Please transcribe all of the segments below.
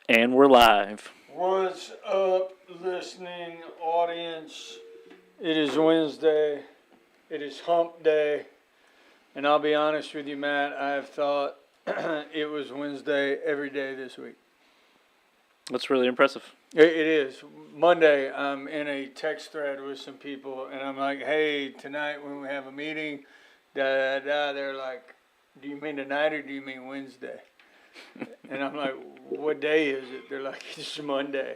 And we're live. What's up, listening audience? It is Wednesday. It is hump day. And I'll be honest with you, Matt, I have thought it was Wednesday every day this week. That's really impressive. It is. Monday, I'm in a text thread with some people, and I'm like, hey, tonight when we have a meeting, they're like, do you mean tonight or do you mean Wednesday? And I'm like, what day is it? They're like, it's Monday.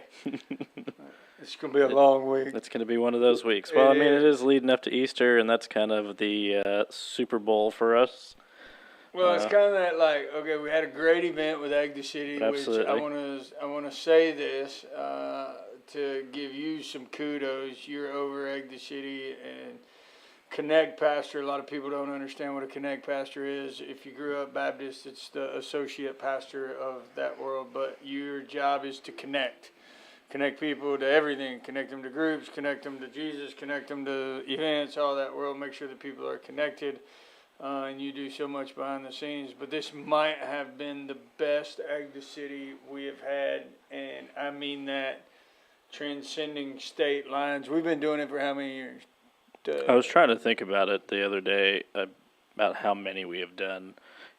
It's going to be a long week. It's going to be one of those weeks. Well, it is leading up to Easter, and that's kind of the Super Bowl for us. Well, it's kind of that okay, we had a great event with Egg the City, absolutely. Which I want to say this to give you some kudos. You're over Egg the City and Connect Pastor. A lot of people don't understand what a Connect Pastor is. If you grew up Baptist, it's the associate pastor of that world, but your job is to connect people to everything, connect them to groups, connect them to Jesus, connect them to events, all that world, make sure that people are connected. And you do so much behind the scenes. But this might have been the best Egg the City we have had, and I mean that transcending state lines. We've been doing it for how many years? I was trying to think about it the other day, about how many we have done.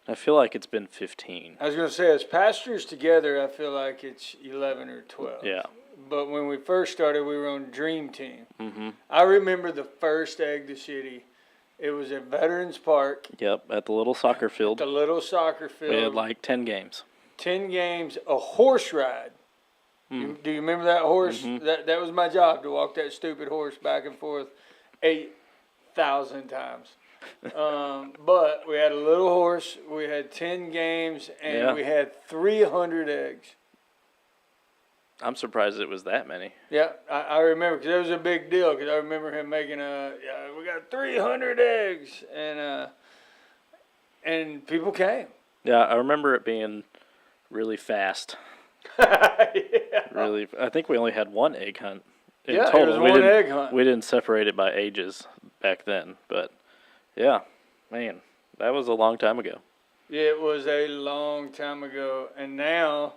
I feel like it's been 15. I was going to say, as pastors together, I feel like it's 11 or 12. Yeah. But when we first started, we were on Dream Team. Mm-hmm. I remember the first Egg the City. It was at Veterans Park. Yep, at the little soccer field. We had like 10 games. 10 games, a horse ride. Do you remember that horse? Mm-hmm. That was my job, to walk that stupid horse back and forth 8,000 times. But we had a little horse, we had 10 games, and we had 300 eggs. I'm surprised it was that many. Yeah, I remember, because it was a big deal, because I remember him making we got 300 eggs, and people came. Yeah, I remember it being really fast. Yeah. Really, I think we only had one egg hunt. It was one egg hunt. We didn't separate it by ages back then, but yeah, man, that was a long time ago. It was a long time ago, and now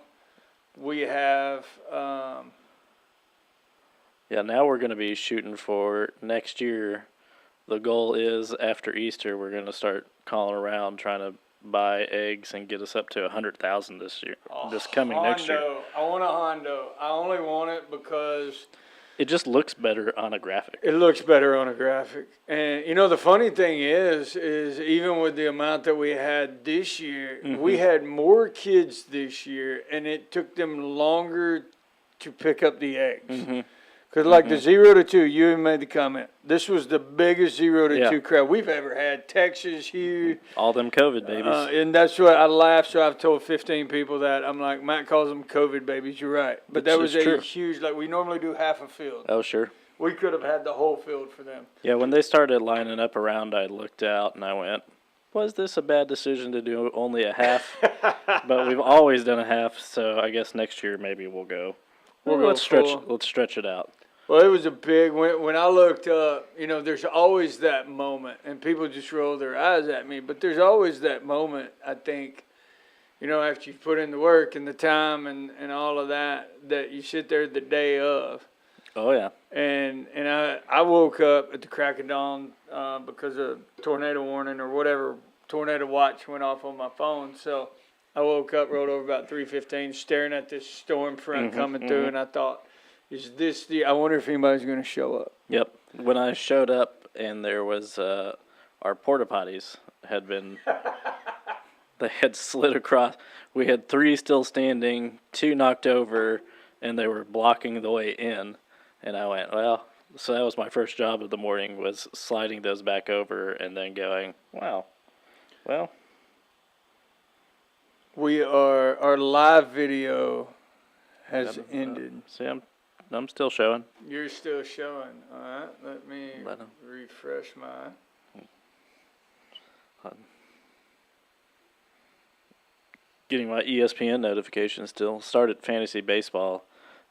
we have. Now we're going to be shooting for next year. The goal is after Easter, we're going to start calling around trying to buy eggs and get us up to 100,000 this year. This coming next year. I want a Hondo. I only want it because it just looks better on a graphic. It looks better on a graphic. And, the funny thing is even with the amount that we had this year, we had more kids this year, and it took them longer to pick up the eggs. Because, the 0 to 2, you even made the comment, this was the biggest 0 to 2 crowd we've ever had. Texas, huge. All them COVID babies. And that's what I laughed, so I've told 15 people that. I'm like, Matt calls them COVID babies, you're right. But that was a huge, we normally do half a field. Oh, sure. We could have had the whole field for them. Yeah, when they started lining up around, I looked out and I went, was this a bad decision to do only a half? But we've always done a half, so I guess next year maybe we'll go. Let's stretch it out. Well, it was a big, when I looked up, there's always that moment, and people just roll their eyes at me, but there's always that moment, I think, after you've put in the work and the time and all of that you sit there the day of. Oh, yeah. And I woke up at the crack of dawn because of tornado warning or whatever, tornado watch went off on my phone, so I woke up, rolled over about 3:15, staring at this storm front coming through, and I thought, I wonder if anybody's going to show up. Yep. When I showed up and there was, our porta potties had been, they had slid across. We had 3 still standing, 2 knocked over, and they were blocking the way in. And I went, well, so that was my first job of the morning, was sliding those back over and then going, wow, well. Our live video has ended. See, I'm still showing. You're still showing. All right, let me refresh mine. Getting my ESPN notification still. Started fantasy baseball,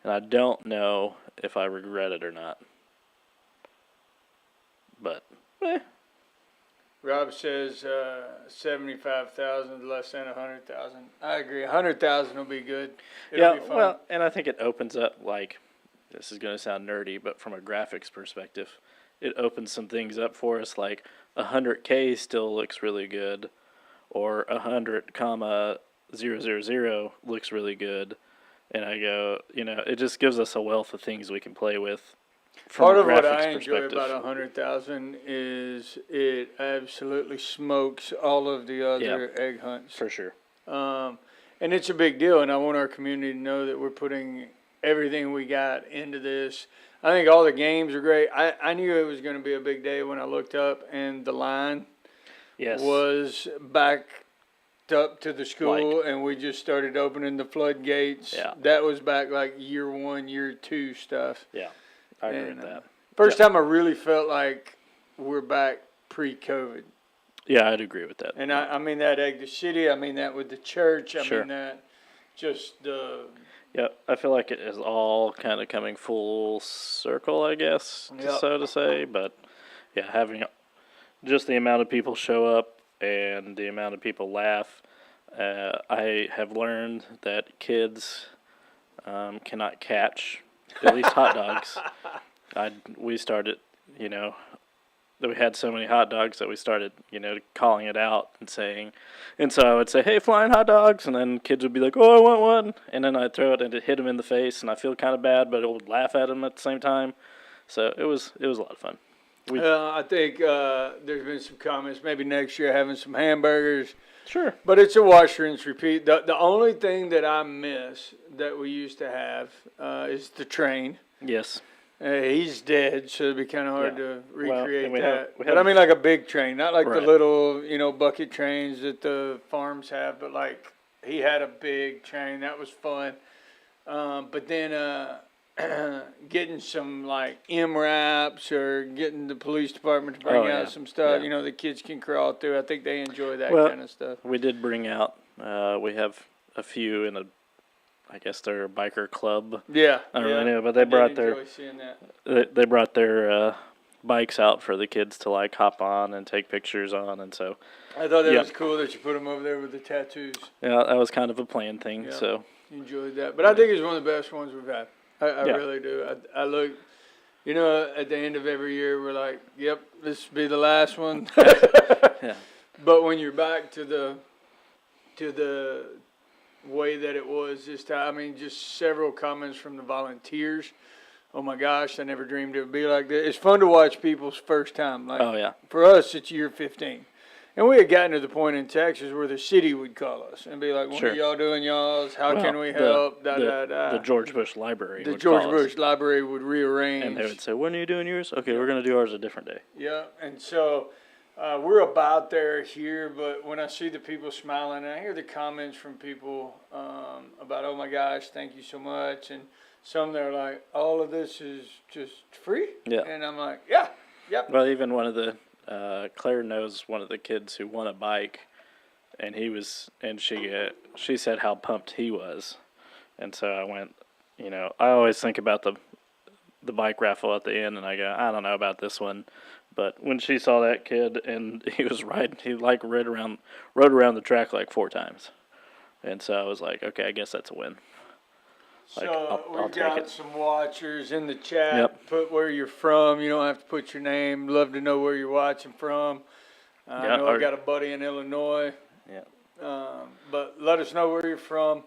and I don't know if I regret it or not. But, Rob says 75,000 less than 100,000. I agree. 100,000 will be good. It'll Yeah, be fun. well, and I think it opens up, like, this is going to sound nerdy, but from a graphics perspective, it opens some things up for us. Like 100K still looks really good, or 100,000 looks really good, and I go, it just gives us a wealth of things we can play with. From Part a of what graphics I enjoy perspective. about 100,000 is it absolutely smokes all of the other egg hunts. For sure. And it's a big deal, and I want our community to know that we're putting everything we got into this. I think all the games are great. I knew it was going to be a big day when I looked up and the line Yes. was backed up to the school, and we just started opening the floodgates. Yeah. That was back like year 1, year 2 stuff. Yeah, I agree And, with that. First time I really felt like we're back pre-COVID. Yeah, I'd agree with that. And I mean that egg the city, I mean that with the church, I Sure. mean that just the Yeah, I feel like it is all kind of coming full circle, I guess, Yep. so to say. But yeah, having just the amount of people show up and the amount of people laugh, I have learned that kids cannot catch at least hot dogs. We started, that we had so many hot dogs that we started, calling it out and saying, and so I would say, "Hey, flying hot dogs," and then kids would be like, "Oh, I want one," and then I'd throw it and it hit them in the face, and I feel kind of bad, but it would laugh at them at the same time. So it was a lot of fun. I think there's been some comments, maybe next year having some hamburgers. Sure. But it's a wash, rinse, repeat. The only thing that I miss that we used to have is the train. Yes. He's dead, so it'd be kind of hard Yeah. to Well, recreate and we that. have- we But have- I mean like a big train, not like the Right. little, bucket trains that the farms have, but like he had a big train. That was fun. But then getting some like M-Raps or getting the police department to bring Oh, out yeah. some stuff, Yeah. the kids can crawl through. I think they enjoy that Well, kind of stuff. We did bring out, we have a few in I guess they're a biker club. Yeah. I don't yeah. really know, but they I did brought their enjoy seeing that. they brought their bikes out for the kids to like hop on and take pictures on, and so I thought that Yeah. was cool that you put them over there with the tattoos. yeah, that was kind of a planned thing. Yeah. So Enjoyed that, but I think it's one of the best ones we've had. I Yeah. really do. I look, at the end of every year, we're like, "Yep, this will be the last one." Yeah. But when you're back to the way that it was this time, I mean, just several comments from the volunteers. Oh my gosh, I never dreamed it would be like this. It's fun to watch people's first time. Like Oh yeah. for us, it's year 15. And we had gotten to the point in Texas where the city would call us and be like, "When Sure. are y'all doing y'all's? How Well, can we help?" The George Bush Library. The would George call us, Bush Library would rearrange. and they would say, "When are you doing yours? Okay, we're gonna do ours a different day." Yeah, and so we're about there here, but when I see the people smiling, and I hear the comments from people about, "Oh my gosh, thank you so much," and some that are like, "All of this is just free," Yeah. and I'm like, "Yeah, yep." Well, even one of the Claire knows one of the kids who won a bike, and she said how pumped he was, and so I went, I always think about the bike raffle at the end, and I go, I don't know about this one, but when she saw that kid and he was riding, he like rode around the track like 4 times, and so I was like, okay, I guess that's a win. Like, So I'll we've take got it. some watchers in the chat. Yep. Put where you're from. You don't have to put your name. Love to know where you're watching from. I Yeah, know I or- got a buddy in Illinois. Yeah. But let us know where you're from.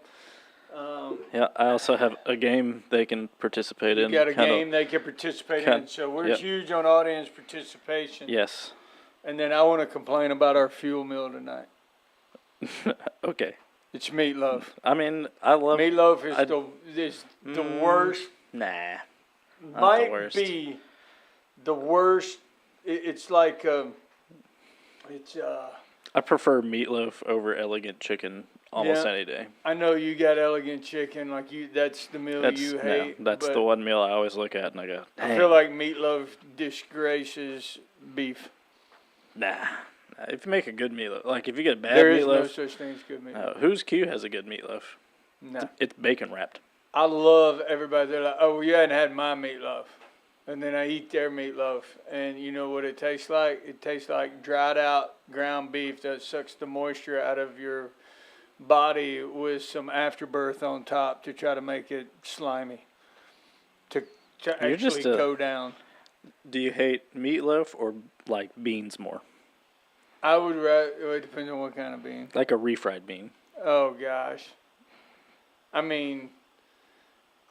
Yeah, I also have a game they can participate You in. got a kinda- game they can participate kind- in. So we're yep. huge on audience participation. Yes. And then I want to complain about our fuel meal tonight. Okay. It's meatloaf. I mean, I love. Meatloaf is I- the worst. Nah. the Might worst. be the worst. It's like it's. I prefer meatloaf over elegant chicken almost Yeah. any day. I know you got elegant chicken, like you. That's the meal you hate. That's but the one meal I always look at and I go, I "Dang, feel like meatloaf disgraces beef. nah. If you make a good meatloaf, like if you get a bad There is no meatloaf, such thing as good meatloaf. Who's Q has a good meatloaf. No. It's bacon wrapped. I love everybody. They're like, "Oh, well, you hadn't had my meatloaf." and then I eat their meatloaf. And you know what it tastes like? It tastes like dried out ground beef that sucks the moisture out of your body with some afterbirth on top to try to make it slimy. To You're just actually a- go down. Do you hate meatloaf or like beans more? I would rather, it depends on what kind of bean. Like a refried bean. Oh gosh. I mean,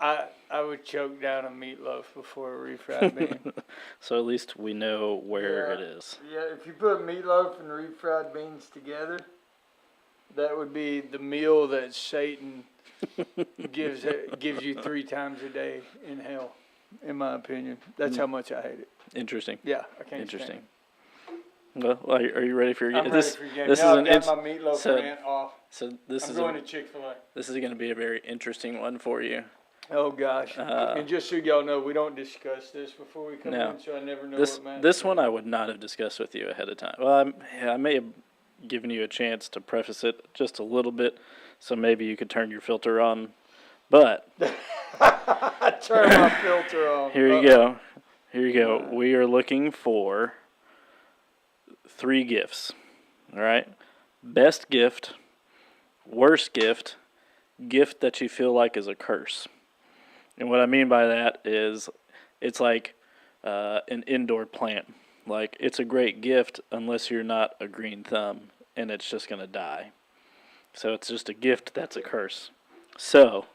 I would choke down a meatloaf before a refried bean. So at least we know where Yeah. it is. Yeah, if you put meatloaf and refried beans together, that would be the meal that Satan gives you 3 times a day in hell, in my opinion. That's how much I hate it. Interesting. Yeah, I can't Interesting. stand Well, are you ready for it. your I'm this? ready for your game. This Now is I've an got my meatloaf so- rant off. So this I'm is going to Chick-fil-A. this is going to be a very interesting one for you. Oh gosh! And just so y'all know, we don't discuss this before we come No. in, so I never know This what Matt this said. one I would not have discussed with you ahead of time. Well, I may have given you a chance to preface it just a little bit, so maybe you could turn your filter on. But I turn my filter on. here you go. Here you go. We are looking for 3 gifts. All right. Best gift, worst gift, gift that you feel like is a curse. And what I mean by that is it's like an indoor plant. Like it's a great gift unless you're not a green thumb and it's just going to die. So it's just a gift that's a curse. So,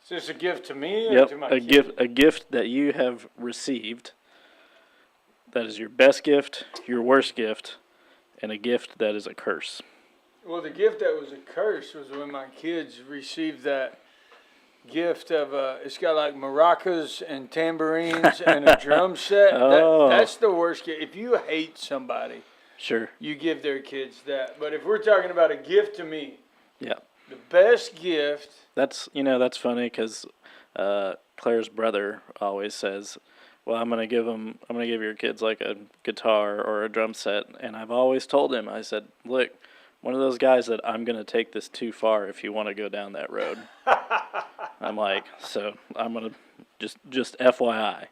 Is this a gift to me or yep, to my a kid? gift that you have received that is your best gift, your worst gift, and a gift that is a curse. Well, the gift that was a curse was when my kids received that gift of it's got like maracas and tambourines and a drum set. Oh. That's the worst gift. If you hate somebody, Sure. you give their kids that. But if we're talking about a gift to me, Yeah. the best gift. That's funny because Claire's brother always says, "Well, I'm gonna give your kids like a guitar or a drum set," and I've always told him, I said, "Look, one of those guys that I'm gonna take this too far if you want to go down that road." I'm like, so I'm gonna just FYI,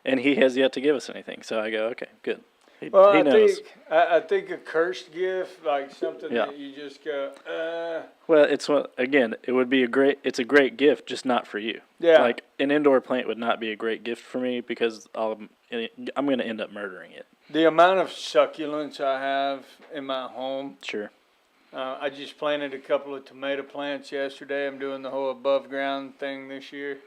and he has yet to give us anything. So I go, okay, good. He Well, knows. I think a cursed gift, like something Yeah. that you just go, Well, it's a great gift, just not for you. Yeah. Like an indoor plant would not be a great gift for me because I'm going to end up murdering it. The amount of succulents I have in my home. Sure. I just planted a couple of tomato plants yesterday. I'm doing the whole above ground thing this year.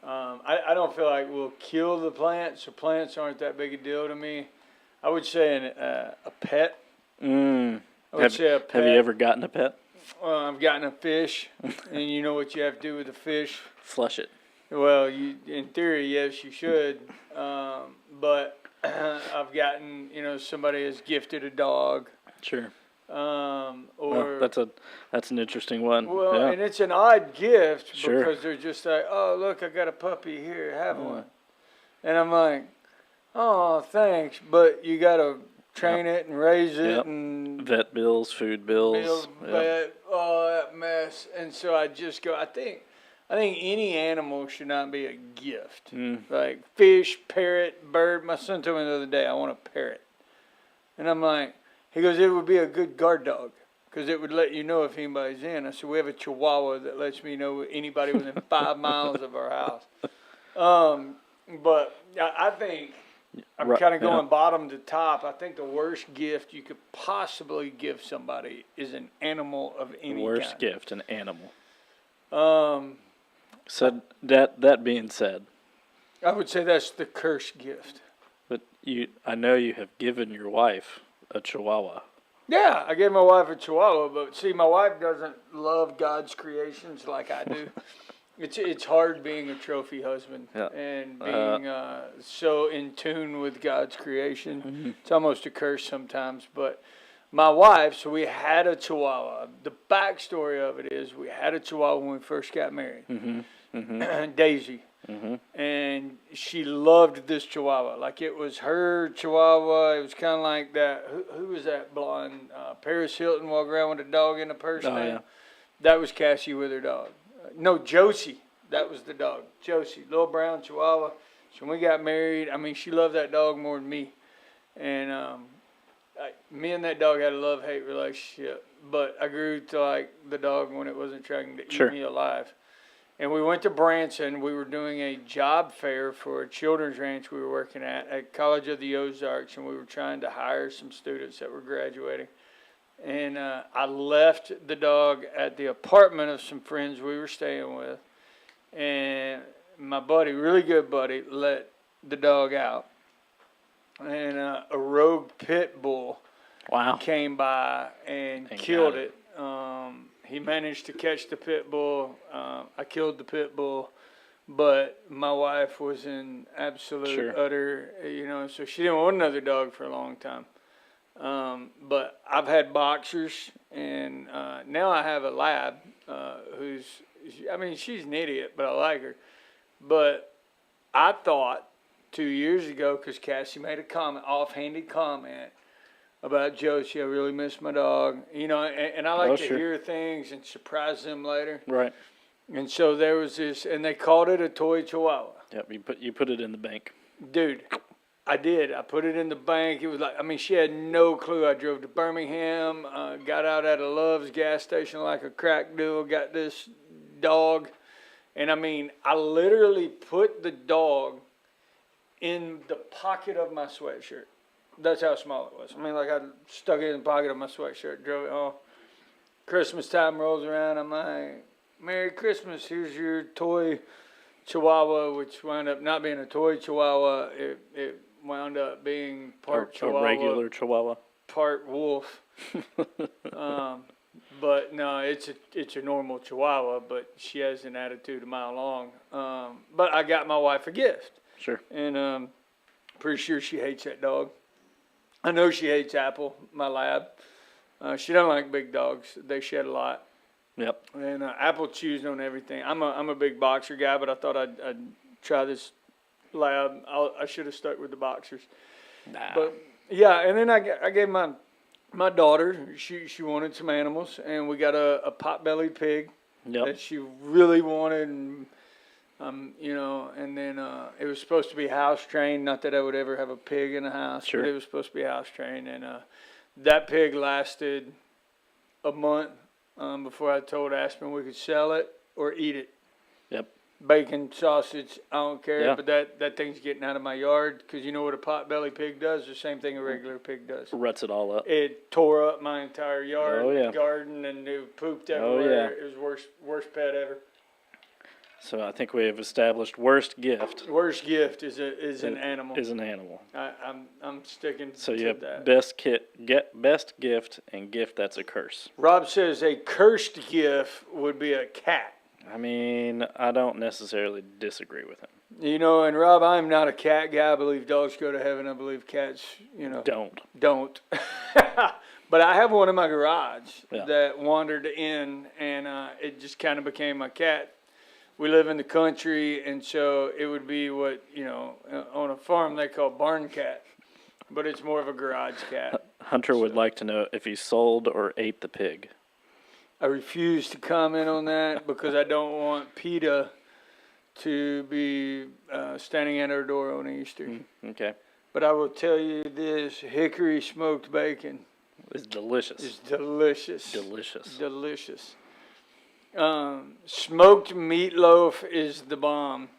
I don't feel like we'll kill the plants. The plants aren't that big a deal to me. I would say a pet. I would say a pet. Have you ever gotten a pet? I've gotten a fish, and you know what you have to do with a fish? Flush it. Well, in theory, yes, you should. But I've gotten, somebody has gifted a dog. Sure. Or Well, that's an interesting one. well, Yeah. and it's an odd gift Sure. because they're just like, oh, look, I got a puppy here, have one. And I'm like, oh, thanks, but you got to train it and raise it Yep. and Vet bills, food bills. build Yep. vet, all that mess. And so I just go, I think any animal should not be a gift. Like fish, parrot, bird. My son told me the other day, I want a parrot. And I'm like, he goes, it would be a good guard dog because it would let you know if anybody's in. I said, we have a Chihuahua that lets me know anybody within 5 miles of our house. But I think I'm Right, kind of going yeah. bottom to top. I think the worst gift you could possibly give somebody is an animal of any Worst kind. gift, an animal. Um, So that being said, I would say that's the cursed gift. but I know you have given your wife a Chihuahua. Yeah, I gave my wife a Chihuahua, but see, my wife doesn't love God's creations like I do. It's hard being a trophy husband Yeah. and being so in tune with God's creation. Mm-hmm. It's almost a curse sometimes. But my wife, so we had a Chihuahua. The backstory of it is we had a Chihuahua when we first got married, Daisy. And she loved this Chihuahua. Like it was her Chihuahua. It was kind of like that. Who was that blonde? Paris Hilton walked around with a dog in a purse Oh, now. yeah. That was Cassie with her dog. No, Josie. That was the dog. Josie, little brown Chihuahua. So when we got married, I mean, she loved that dog more than me. And me and that dog had a love-hate relationship. But I grew to like the dog when it wasn't trying to eat Sure. me alive. And we went to Branson. We were doing a job fair for a children's ranch we were working at College of the Ozarks. And we were trying to hire some students that were graduating. And I left the dog at the apartment of some friends we were staying with. And my buddy, really good buddy, let the dog out. And a rogue pit bull Wow. came by and And killed got it. He managed to catch the pit bull. I killed the pit bull. But my wife was in absolute, Sure. utter, so she didn't want another dog for a long time. But I've had boxers, and now I have a lab she's an idiot, but I like her. But I thought 2 years ago, because Cassie made a offhanded comment about Josie, I really miss my dog. And I like Oh, to sure. hear things and surprise them later. Right. And so there was this, and they called it a toy chihuahua. Yep. You put it in the bank. Dude, I did. I put it in the bank. It was like, she had no clue. I drove to Birmingham, got out at a Love's gas station like a crack deal, got this dog. And I literally put the dog in the pocket of my sweatshirt. That's how small it was. I stuck it in the pocket of my sweatshirt, drove it home. Christmas time rolls around. I'm like, Merry Christmas. Here's your toy chihuahua, which wound up not being a toy chihuahua. It wound up being part A chihuahua, regular chihuahua. part wolf. But no, it's a normal chihuahua, but she has an attitude a mile long. But I got my wife a gift, Sure. and pretty sure she hates that dog. I know she hates Apple, my lab. She doesn't like big dogs. They shed a lot. Yep. And Apple chews on everything. I'm a big boxer guy, but I thought I'd try this lab. I should have stuck with the boxers. Nah. But yeah, and then I gave my daughter. She wanted some animals, and we got a pot-bellied pig Yep. that she really wanted. And, and then it was supposed to be house trained. Not that I would ever have a pig in the house, Sure. but it was supposed to be house trained. And that pig lasted a month before I told Aspen we could sell it or eat it. Yep. Bacon, sausage, I don't care. Yeah. But that thing's getting out of my yard, because you know what a pot-bellied pig does? The same thing a regular pig does. Ruts it all up. It tore up my entire yard, Oh, yeah. garden, and it pooped Oh, everywhere. yeah. It was worst pet ever. So I think we have established worst gift Worst gift is an animal. is an animal. I'm sticking So you to have that. best gift and gift that's a curse. Rob says a cursed gift would be a cat. I don't necessarily disagree with him. And Rob, I'm not a cat guy. I believe dogs go to heaven. I believe cats, don't. But I have one in my garage Yeah. that wandered in, and it just kind of became my cat. We live in the country, and so it would be what, on a farm they call barn cat, but it's more of a garage cat. Hunter would like to know if he sold or ate the pig. I refuse to comment on that because I don't want PETA to be standing at our door on Easter. Okay. But I will tell you this, hickory smoked bacon It's delicious. is delicious. Delicious. Delicious. Smoked meatloaf is the bomb.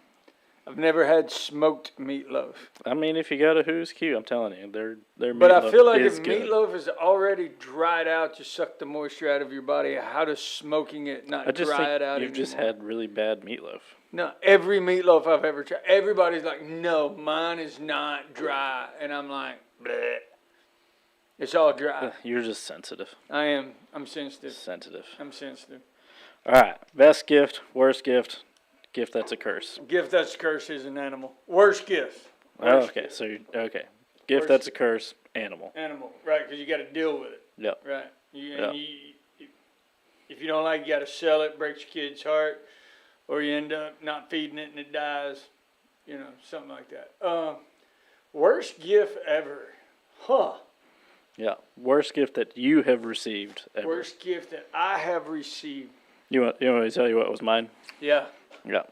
I've never had smoked meatloaf. If you go to Who's Q, I'm telling you, their But I meatloaf feel like is if good. meatloaf is already dried out to suck the moisture out of your body, how does smoking it not I just dry think it out you've just anymore? had really bad meatloaf. No, every meatloaf I've ever tried, everybody's like, no, mine is not dry. And I'm like, bleh. It's all dry. You're just sensitive. I am. I'm sensitive. Sensitive. I'm sensitive. All right. Best gift, worst gift, gift that's a curse. Gift that's a curse is an animal. Worst gift. Oh, Worst okay. gift. So, okay. Gift Worst that's a curse, animal. Animal, right, because you got to deal with it, Yep. right? Yeah. If you don't like it, you got to sell it, breaks your kid's heart, or you end up not feeding it and it dies, something like that. Worst gift ever. Huh. Yeah. Worst gift that you have received ever. Worst gift that I have received. You want me to tell you what was mine? Yeah. Yeah.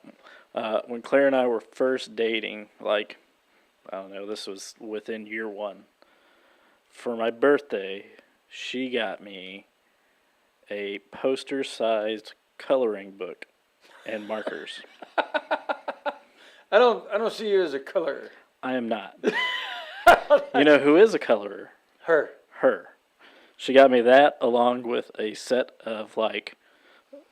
When Claire and I were first dating, like, I don't know, this was within year one. For my birthday, she got me a poster-sized coloring book and markers. I don't see you as a colorer. I am not. You know who is a colorer? Her. Her. She got me that along with a set of like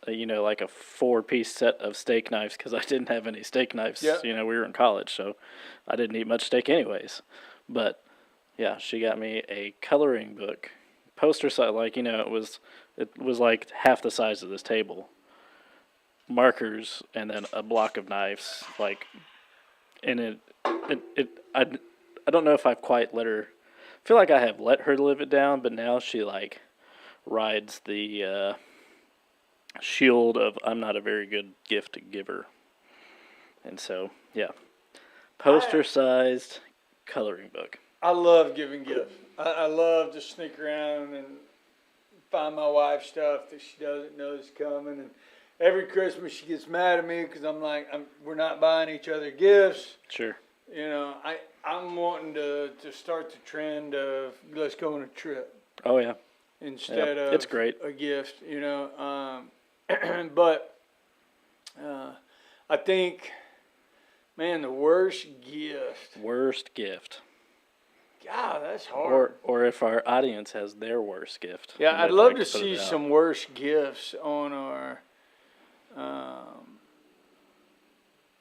a 4-piece set of steak knives because I didn't have any steak knives. Yeah. We were in college, so I didn't eat much steak anyways. But yeah, she got me a coloring book, poster size. Like it was like half the size of this table. Markers and then a block of knives. Like, and I don't know if I've quite let her. I feel like I have let her live it down, but now she like rides the shield of I'm not a very good gift giver. And so, yeah. Poster-sized coloring book. I love giving gifts. I love to sneak around and find my wife stuff that she doesn't know is coming. And every Christmas she gets mad at me because I'm like, we're not buying each other gifts. Sure. I'm wanting to start the trend of let's go on a trip Oh, yeah. instead of it's great. a gift, But I think, man, the worst gift. Worst gift. God, that's hard. Or if our audience has their worst gift. Yeah, and I'd they'd love like to put see it out. some worst gifts on our,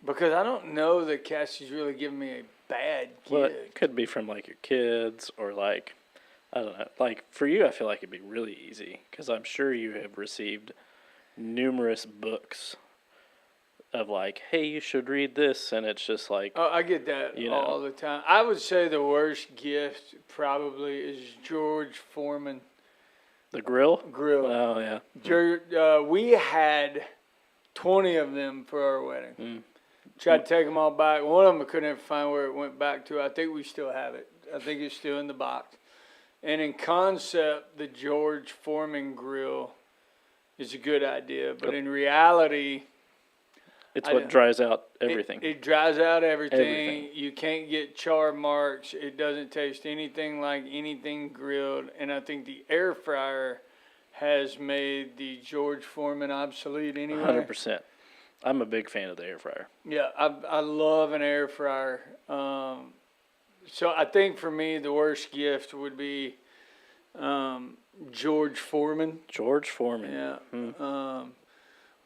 because I don't know that Cassie's really giving me a bad Well, gift. it could be from like your kids or like, I don't know. Like for you, I feel like it'd be really easy because I'm sure you have received numerous books of like, hey, you should read this, and it's just like, Oh, I get that all the time. I would say the worst gift probably is George Foreman the grill. grill. Oh yeah. We had 20 of them for our wedding. Tried to take them all back. One of them I couldn't ever find where it went back to. I think we still have it. I think it's still in the box. And in concept, the George Foreman grill is a good idea, but in reality, It's what dries out It- everything. It, dries out everything. Everything. You can't get char marks. It doesn't taste anything like anything grilled. And I think the air fryer has made the George Foreman obsolete anyway. 100%. I'm a big fan of the air fryer. Yeah, I love an air fryer. So I think for me, the worst gift would be George Foreman. George Foreman. Yeah.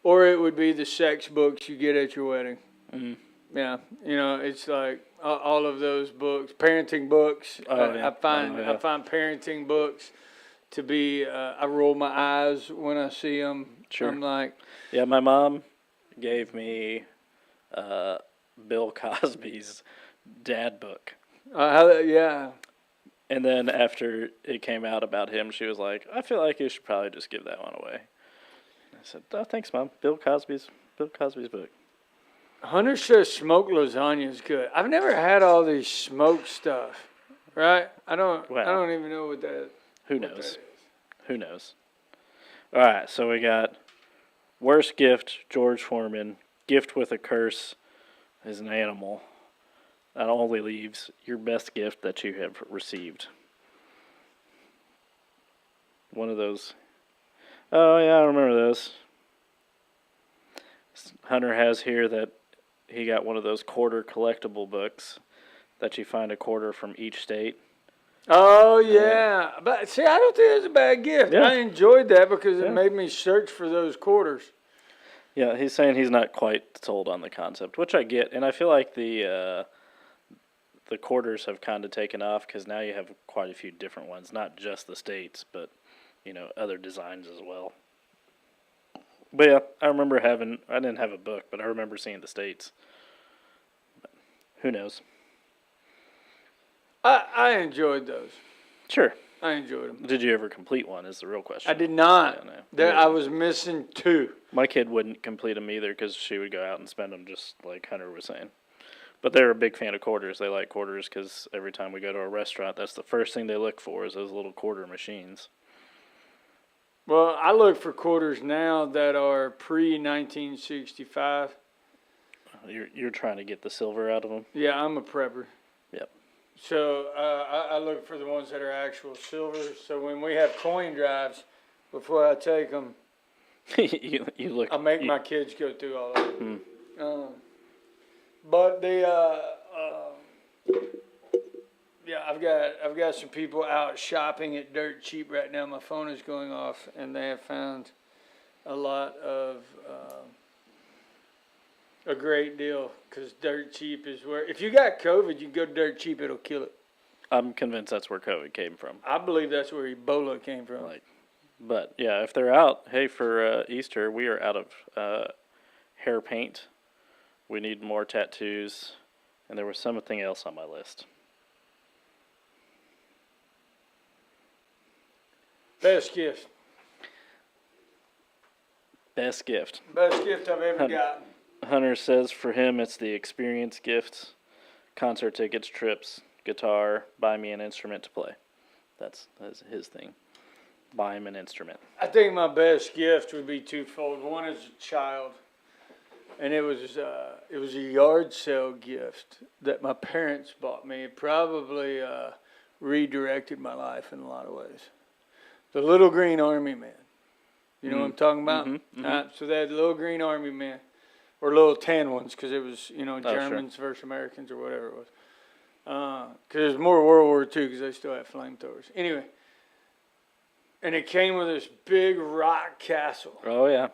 Or it would be the sex books you get at your wedding. Yeah, it's like all of those books, parenting books. Yeah. I find Yeah. I find parenting books to be. I roll my eyes when I see them. Sure. I'm like, Yeah, my mom gave me Bill Cosby's dad book. yeah. And then after it came out about him, she was like, I feel like you should probably just give that one away. I said, oh, thanks, Mom. Bill Cosby's book. Hunter says smoked lasagna is good. I've never had all these smoked stuff, right? I don't even know what that. Who what that knows? is. Who knows? All right, so we got worst gift, George Foreman. Gift with a curse is an animal. That only leaves your best gift that you have received. One of those. Oh, yeah, I remember those. Hunter has here that he got one of those quarter collectible books that you find a quarter from each state. Oh yeah, but see, I don't think it was a bad gift. Yeah. I enjoyed that because Yeah. it made me search for those quarters. Yeah, he's saying he's not quite sold on the concept, which I get, and I feel like the quarters have kind of taken off because now you have quite a few different ones, not just the states, but other designs as well. But yeah, I didn't have a book, but I remember seeing the states. But who knows? I enjoyed those. Sure. I enjoyed them. Did you ever complete one? Is the real question. I did not. Yeah, no. There, I was missing two. My kid wouldn't complete them either because she would go out and spend them just like Hunter was saying. But they're a big fan of quarters. They like quarters because every time we go to a restaurant, that's the first thing they look for is those little quarter machines. Well, I look for quarters now that are pre-1965. you're trying to get the silver out of them. Yeah, I'm a prepper. Yep. So I look for the ones that are actual silver. So when we have coin drives, before I take them, you look. I make my kids go through all of it. But yeah, I've got some people out shopping at Dirt Cheap right now. My phone is going off, and they have found a lot of a great deal, because Dirt Cheap is where, if you got COVID, you go to Dirt Cheap, it'll kill it. I'm convinced that's where COVID came from. I believe that's where Ebola came from. But yeah, if they're out, hey, for Easter, we are out of hair paint. We need more tattoos, and there was something else on my list. Best gift. Best gift. Best gift I've ever gotten. Hunter says for him it's the experience gifts, concert tickets, trips, guitar, buy me an instrument to play. That's his thing. Buy him an instrument. I think my best gift would be twofold. One is a child, and it was a yard sale gift that my parents bought me. It probably redirected my life in a lot of ways. The Little Green Army Man. You know what I'm talking about? So they had the Little Green Army Man, or little tan ones, because it was, Germans versus Americans or whatever it was. Because it was more World War II, because they still had flamethrowers. Anyway, and it came with this big rock castle. Oh yeah.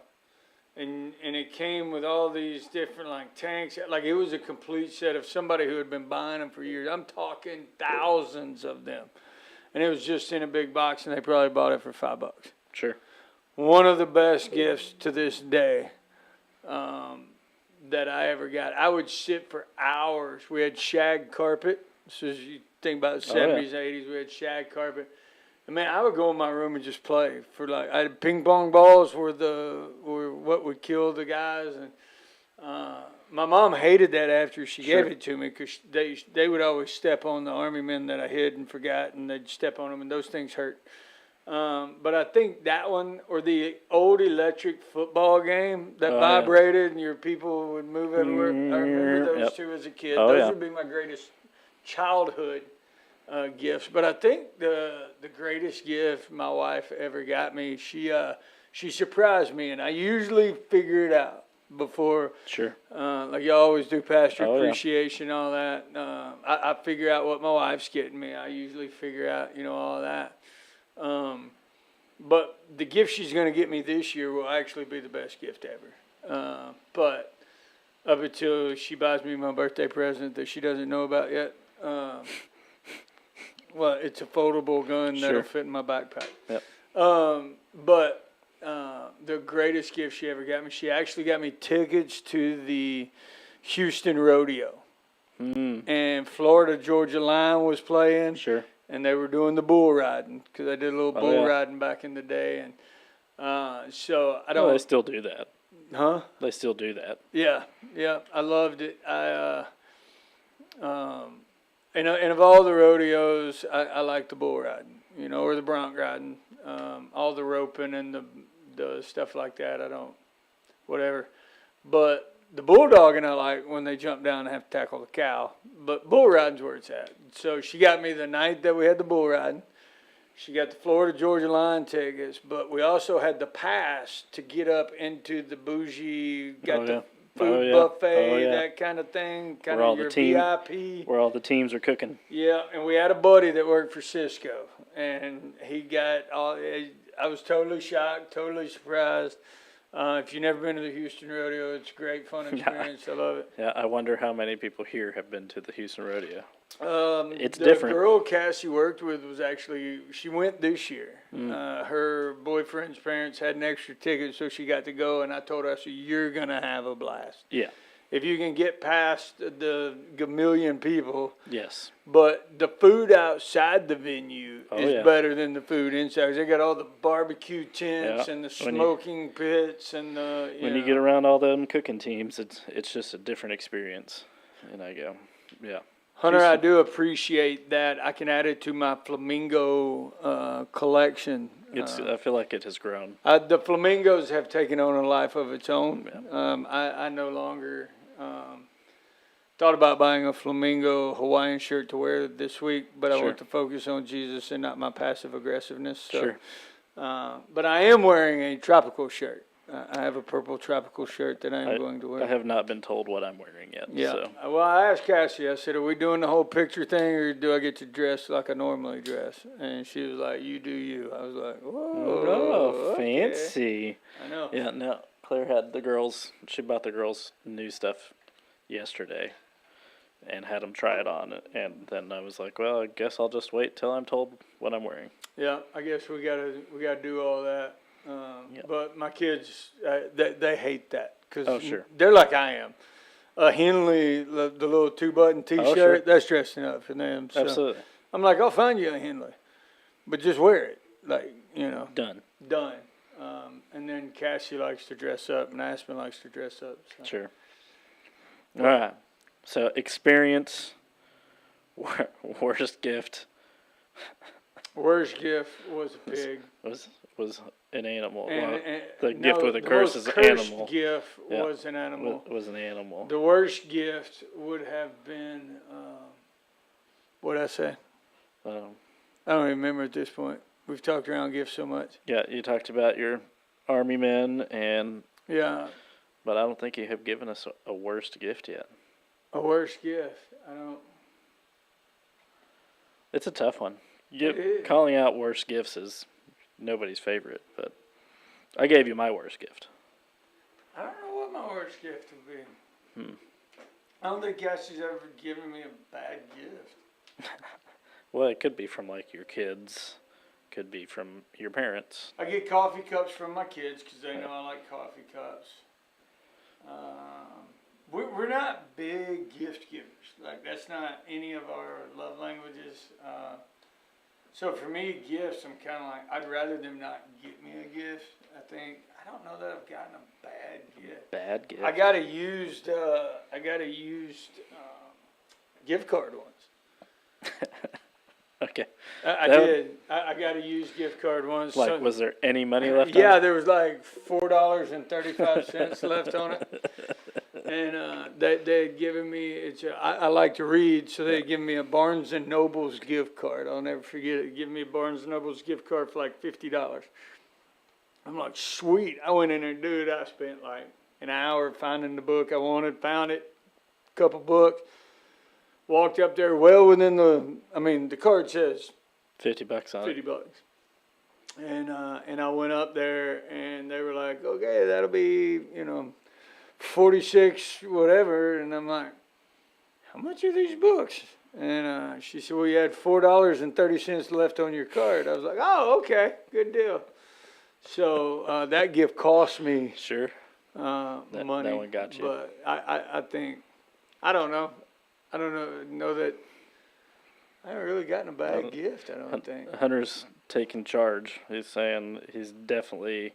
And it came with all these different tanks. Like, it was a complete set of somebody who had been buying them for years. I'm talking thousands of them. And it was just in a big box, and they probably bought it for $5. Sure. One of the best gifts to this day that I ever got. I would sit for hours. We had shag carpet. So as you think about the 70s, 80s, we had shag carpet. And man, I would go in my room and just play for I had ping pong balls were what would kill the guys. And my mom hated that after she gave it to me, because they would always step on the Army men that I hid and forgot, and they'd step on them, and those things hurt. But I think that one, or the old electric football game that vibrated and your people would move everywhere. I remember those two as a kid. Those would be my greatest childhood gifts. But I think the greatest gift my wife ever got me, she surprised me, and I usually figure it out before. Sure. Like you always do, pastor appreciation, all that. I figure out what my wife's getting me. I usually figure out, all that. But the gift she's going to get me this year will actually be the best gift ever. But up until she buys me my birthday present that she doesn't know about yet, well, it's a foldable gun that'll fit in my backpack. Yep. But the greatest gift she ever got me, she actually got me tickets to the Houston Rodeo. And Florida Georgia Line was playing. Sure. And they were doing the bull riding, because I did a little bull riding back in the day. And so I don't. Well, they still do that. Huh? They still do that. Yeah. I loved it. And of all the rodeos, I like the bull riding, or the bronc riding, all the roping and the stuff like that. I don't, whatever. But the bulldogging I like when they jump down and have to tackle the cow. But bull riding's where it's at. So she got me the night that we had the bull riding. She got the Florida Georgia Line tickets, but we also had the pass to get up into the bougie, the food buffet, that kind of thing, kind of your VIP. Where all the teams are cooking. Yeah, and we had a buddy that worked for Cisco, and he got all. I was totally shocked, totally surprised. If you've never been to the Houston Rodeo, it's a great, fun experience. I love it. Yeah, I wonder how many people here have been to the Houston Rodeo. It's the different. The girl Cassie worked with was she went this year. Her boyfriend's parents had an extra ticket, so she got to go, and I told her, I said, you're going to have a blast. Yeah. If you can get past the million people. Yes. But the food outside the venue is better than the food inside. They got all the barbecue tents and the smoking pits and the. When you get around all them cooking teams, it's just a different experience. And I go, Hunter, I do appreciate that. I can add it to my flamingo collection. I feel like it has grown. The flamingos have taken on a life of its own. I no longer Thought about buying a flamingo Hawaiian shirt to wear this week, but I Sure. want to focus on Jesus and not my passive aggressiveness. So, Sure. but I am wearing a tropical shirt. I have a purple tropical shirt that I am going to wear. I have not been told what I'm wearing yet. Yeah. So. Well, I asked Cassie, I said, are we doing the whole picture thing or do I get to dress like I normally dress? And she was like, you do you. I was like, whoa. Oh, okay. fancy. I know. Yeah, no. Claire had she bought the girls new stuff yesterday and had them try it on. And then I was like, well, I guess I'll just wait till I'm told what I'm wearing. Yeah, I guess we gotta do all that. Yeah. But my kids, they hate that because Oh, sure. they're like I am. Henley, the little 2-button T-shirt, sure. that's dressing up for them. So Absolutely. I'm like, I'll find you a Henley, but just wear it, like Done. done. And then Cassie likes to dress up, and Aspen likes to dress up. So. Sure. All right. So experience, worst gift Worst gift was a pig. was an animal. And, Well, and- the no, gift with a the curse most is an cursed animal. gift Yeah. was an animal. Was an animal. The worst gift would have been, what did I say? Um, I don't even remember at this point. We've talked around gifts so much. yeah, you talked about your army men, Yeah, but I don't think you have given us a worst gift yet. a worst gift. I don't. It's a tough one. It is. Calling out worst gifts is nobody's favorite, but I gave you my worst gift. I don't know what my worst gift would be. Hmm. I don't think Cassie's ever given me a bad gift. Well, it could be from like your kids, could be from your parents. I get coffee cups from my kids because they know I like coffee cups. We're not big gift givers. Like, that's not any of our love languages. So for me, gifts, I'm kind of like, I'd rather them not get me a gift. I don't know that I've gotten a bad gift. Bad gift. I got a used gift card once. Okay. I That- did. I got a used gift card once. Like, So- was there any money left yeah, on it? there was like $4.35 left on it. And they had given me, I like to read, so they had given me a Barnes & Noble's gift card. I'll never forget it. Giving me a Barnes & Noble's gift card for like $50. I'm like, sweet. I went in there, dude, I spent like an hour finding the book I wanted, found it, a couple books. Walked up there well within the card says $50 on it. $50. And I went up there and they were like, okay, that'll be, 46 whatever. And I'm like, how much are these books? And she said, well, you had $4.30 left on your card. I was like, oh, okay, good deal. So that gift cost me Sure. money. That one got you. But I think, I don't know. I don't know that I haven't really gotten a bad gift, I don't think. Hunter's taking charge. He's saying he's definitely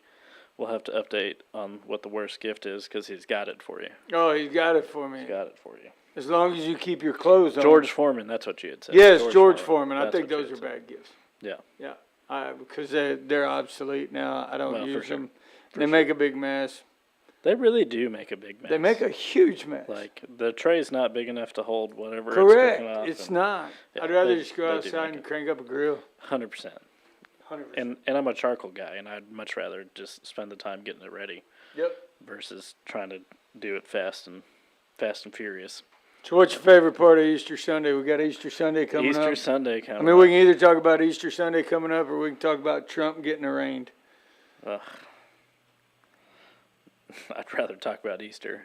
will have to update on what the worst gift is because he's got it for you. Oh, he's got it for me. He's got it for you. As long as you keep your clothes on. George Foreman, that's what you had said. Yes, George Foreman. I That's think what you those had are said. bad gifts. Yeah. Yeah, because they're obsolete now. I don't Well, for use sure. them. For They sure. make a big mess. They really do make a big mess. They make a huge mess. Like, the tray's not big enough to hold whatever Correct. it's cooking off. It's and not. yeah, I'd rather they- just go they do outside make and it. crank up a grill. 100%. 100%. And I'm a charcoal guy, and I'd much rather just spend the time getting it ready Yep. versus trying to do it fast and furious. So what's your favorite part of Easter Sunday? We got Easter Sunday coming Easter up. Sunday coming I mean, we up. can either talk about Easter Sunday coming up or we can talk about Trump getting arraigned. Ugh. I'd rather talk about Easter.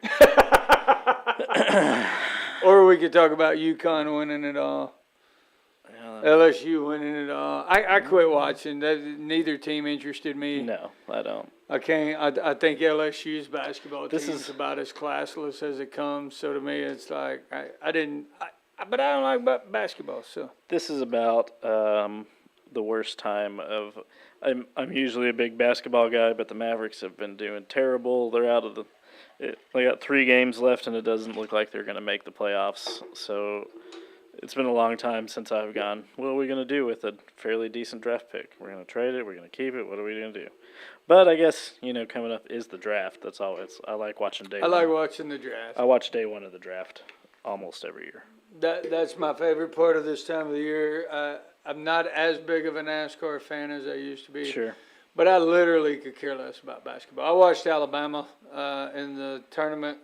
Or we could talk about UConn winning it all. Yeah, LSU winning it all. I quit watching. Neither team interested me. no, I don't. I can't. I think LSU's basketball This team's is- about as classless as it comes. So to me, it's like I didn't. But I don't like basketball. So This is about the worst time of. I'm usually a big basketball guy, but the Mavericks have been doing terrible. They're out of the. They got 3 games left, and it doesn't look like they're going to make the playoffs. So it's been a long time since I've gone, what are we going to do with a fairly decent draft pick? We're going to trade it. We're going to keep it. What are we going to do? But I guess, coming up is the draft. That's always, I like watching day I one. like watching the draft. I watch day one of the draft almost every year. That's my favorite part of this time of the year. I'm not as big of a NASCAR fan as I used to be. Sure. But I literally could care less about basketball. I watched Alabama in the tournament,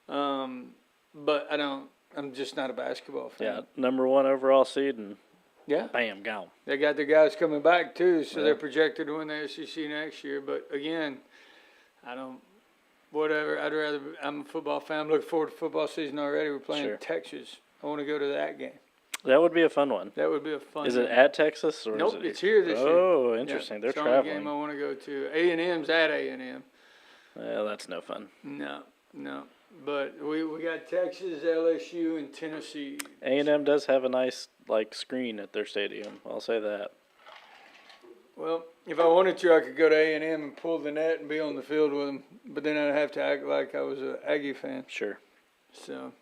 but I'm just not a basketball fan. Yeah, number 1 overall seed, and Yeah. bam, gone. They got their guys coming back too, so Yeah. they're projected to win the SEC next year. But again, whatever. I'm a football fan. I'm looking forward to football season already. We're playing Sure. Texas. I want to go to that game. That would be a fun one. That would be a fun. Is it game. at Texas or Nope, is it? it's here this year. Oh, interesting. Yeah, They're it's the only traveling. game I want to go to. A&M's at A&M. Well, that's no fun. No. But we got Texas, LSU, and Tennessee. A&M does have a nice screen at their stadium. I'll say that. Well, if I wanted to, I could go to A&M and pull the net and be on the field with them. But then I'd have to act like I was an Aggie fan. Sure. So,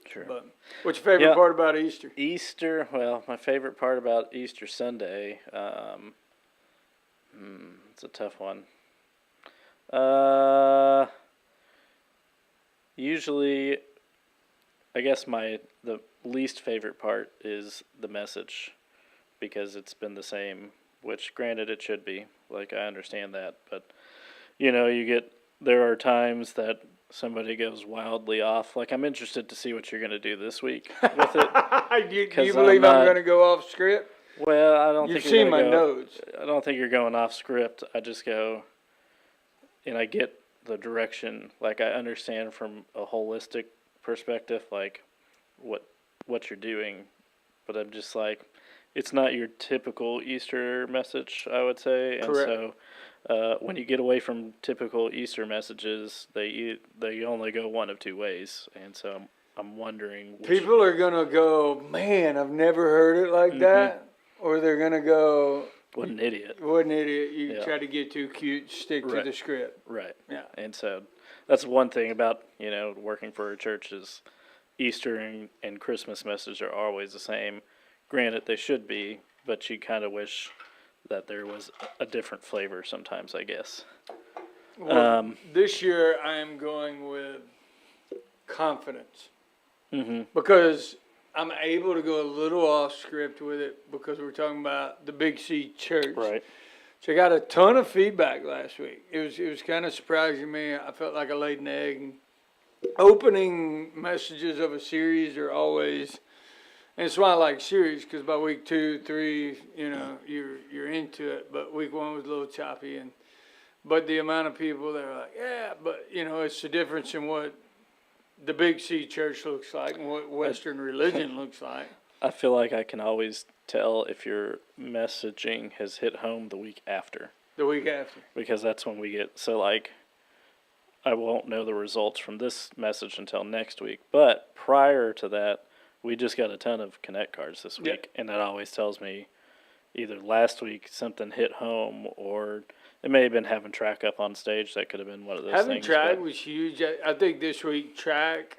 Sure. but what's your favorite Yeah. part about Easter? Easter, well, my favorite part about Easter Sunday, it's a tough one. Usually, I guess the least favorite part is the message, because it's been the same, which granted it should be, I understand that, but, there are times that somebody goes wildly off. I'm interested to see what you're going to do this week with it. Do you 'Cause believe I'm I'm not- going to go off script? Well, I don't You've think you're seen gonna my go, notes. I don't think you're going off script. I just go, and I get the direction. I understand from a holistic perspective, what you're doing, but I'm just it's not your typical Easter message, I would say. And Correct. so, when you get away from typical Easter messages, they only go one of two ways, and so I'm wondering. People are going to go, man, I've never heard it like that. Or they're going to go, what an idiot. what an idiot. You Yeah. try to get too cute, stick to Right. the script. Right. Yeah. And so that's one thing about, working for a church is Easter and Christmas message are always the same. Granted, they should be, but you kind of wish that there was a different flavor sometimes, I guess. Well, this year I am going with confidence. Because I'm able to go a little off script with it because we're talking about the Big C Church. Right. So I got a ton of feedback last week. It was kind of surprising to me. I felt like I laid an egg. And opening messages of a series are always, and it's why I like series, because by week 2, 3, you're into it. But week 1 was a little choppy, but the amount of people that are like, yeah, but it's the difference in what the Big C Church looks like and what Western religion looks like. I feel like I can always tell if your messaging has hit home the week after, The week after. because that's when we get, I won't know the results from this message until next week. But prior to that, we just got a ton of Connect cards this Yeah. week, and that always tells me either last week something hit home, or it may have been having track up on stage. That could have been one of those Having things. track but- was huge. I think this week track,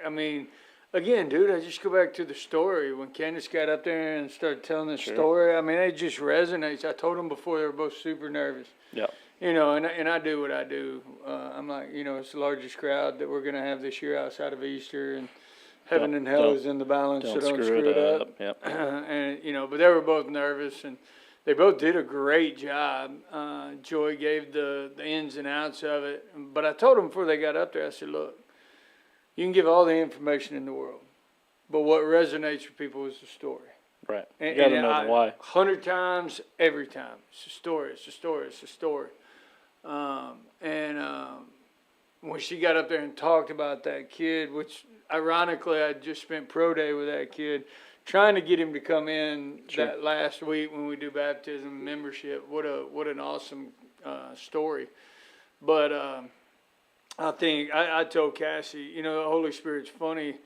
again, dude, I just go back to the story. When Candace got up there and started telling the Sure. story, it just resonates. I told them before they were both super nervous. Yeah. And I do what I do. I'm like, it's the largest crowd that we're going to have this year outside of Easter, and heaven and hell is in the balance, so don't screw it up. Yep. But they were both nervous, and they both did a great job. Joy gave the ins and outs of it. But I told them before they got up there, I said, look, you can give all the information in the world, but what resonates with people is the story. Right. You And, got to and know the why. 100 times, every time. It's a story, it's a story, it's a story. When she got up there and talked about that kid, which ironically I just spent pro day with that kid, trying to get him to come in Sure. that last week when we do baptism membership. What an awesome story. But I think I told Cassie, the Holy Spirit's funny.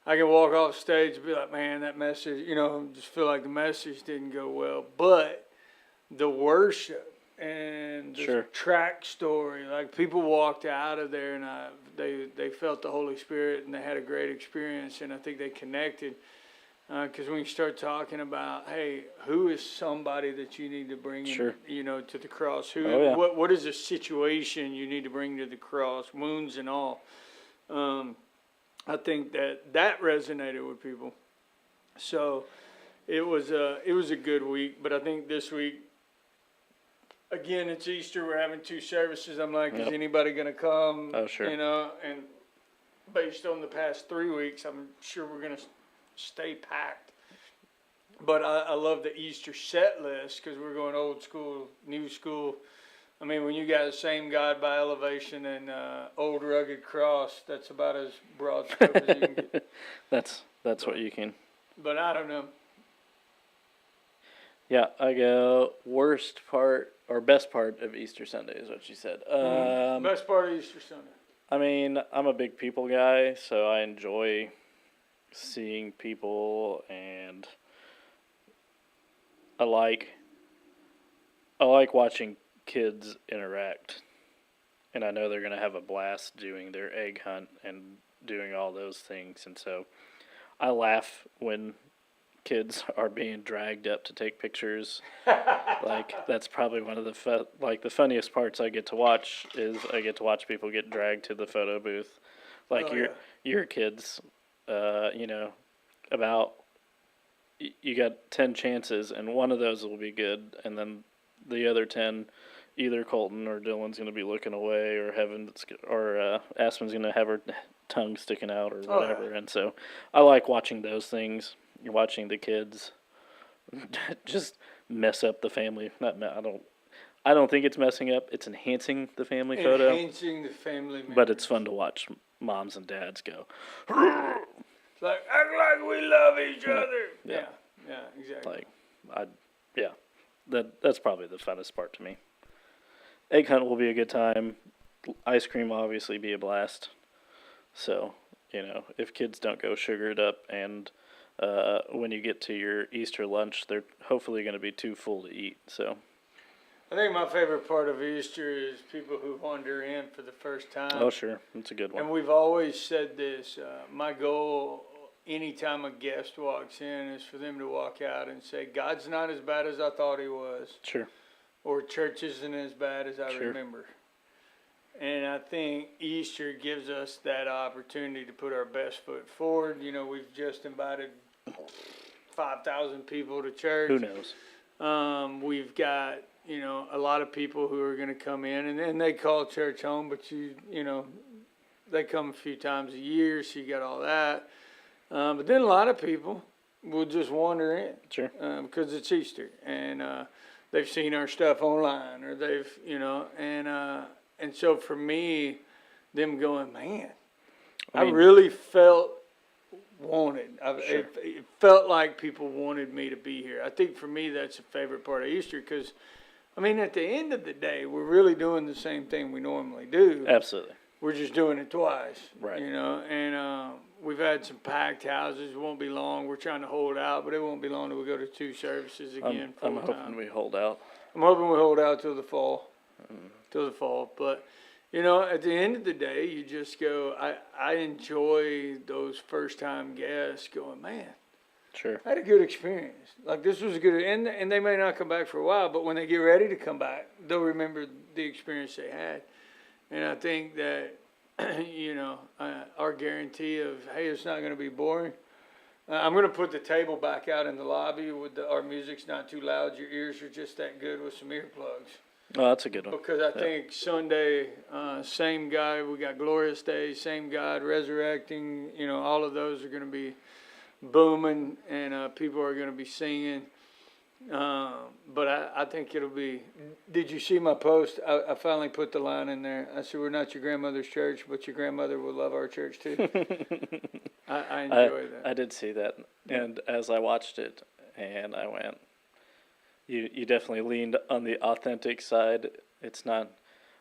I can walk off stage and be like, man, that message, just feel like the message didn't go well. But the worship and the Sure. track story, people walked out of there and they felt the Holy Spirit and they had a great experience, and I think they connected. Because when you start talking about, hey, who is somebody that you need to bring, Sure. to the cross? Who? Oh, yeah. What is a situation you need to bring to the cross? Wounds and all. I think that resonated with people. So it was a good week. But I think this week, again, it's Easter. We're having 2 services. I'm like, Yep. is anybody going to come? Oh, sure. And based on the past 3 weeks, I'm sure we're going to stay packed. But I love the Easter set list because we're going old school, new school. I mean, when you got the same God by elevation and old rugged cross, that's about as broad scope as you can get. That's what you can. But I don't know. Yeah, I go worst part or best part of Easter Sunday is what she said. Best part of Easter Sunday. I mean, I'm a big people guy, so I enjoy seeing people, and I like watching kids interact. And I know they're going to have a blast doing their egg hunt and doing all those things, and so I laugh when kids are being dragged up to take pictures. Like, that's probably one of the funniest parts I get to watch is I get to watch people get dragged to the photo booth. Like, Oh, your kids, about you got 10 chances and one of those will be good, and then the other 10, either Colton or Dylan's going to be looking away, or Aspen's going to have her tongue sticking out or whatever. And so I like watching those things. You're watching the kids just mess up the family. I don't think it's messing up. It's enhancing the family photo. Enhancing the family. But it's fun to watch moms and dads go. It's like, act like we love each other. Yeah. Yeah, exactly. That's probably the funnest part to me. Egg hunt will be a good time. Ice cream will obviously be a blast. So, if kids don't go sugared up, and when you get to your Easter lunch, they're hopefully going to be too full to eat. So, I think my favorite part of Easter is people who wander in for the first time. oh sure, that's a good one. And we've always said this. My goal, anytime a guest walks in, is for them to walk out and say, "God's not as bad as I thought He was," Sure. or "Church isn't as bad as I Sure. remember." And I think Easter gives us that opportunity to put our best foot forward. We've just invited 5,000 people to church. Who knows? We've got, a lot of people who are going to come in, and then they call church home, but they come a few times a year, so you got all that. But then a lot of people will just wander in. Sure. Because it's Easter, and they've seen our stuff online, or they've, and so for me, them going, man, I really felt wanted. Sure. It felt like people wanted me to be here. I think for me, that's a favorite part of Easter because, at the end of the day, we're really doing the same thing we normally do. Absolutely. We're just doing it twice. Right. And we've had some packed houses. It won't be long. We're trying to hold out, but it won't be long till we go to 2 services again. I'm full time. hoping we hold out. I'm hoping we hold out till the fall. But, at the end of the day, you just go, I enjoy those first-time guests going, man, Sure. I had a good experience. Like, this was a good, and they may not come back for a while, but when they get ready to come back, they'll remember the experience they had. And I think that, our guarantee of, hey, it's not going to be boring. I'm going to put the table back out in the lobby with our music's not too loud. Your ears are just that good with some earplugs. Oh, that's a good one. Because I think Sunday, same God, we got Glorious Day, same God, Resurrecting, all of those are going to be booming, and people are going to be singing. But I think it'll be, did you see my post? I finally put the line in there. I said, we're not your grandmother's church, but your grandmother will love our church too. I enjoy that. I did see that, and as I watched it, and I went, you definitely leaned on the authentic side. It's not,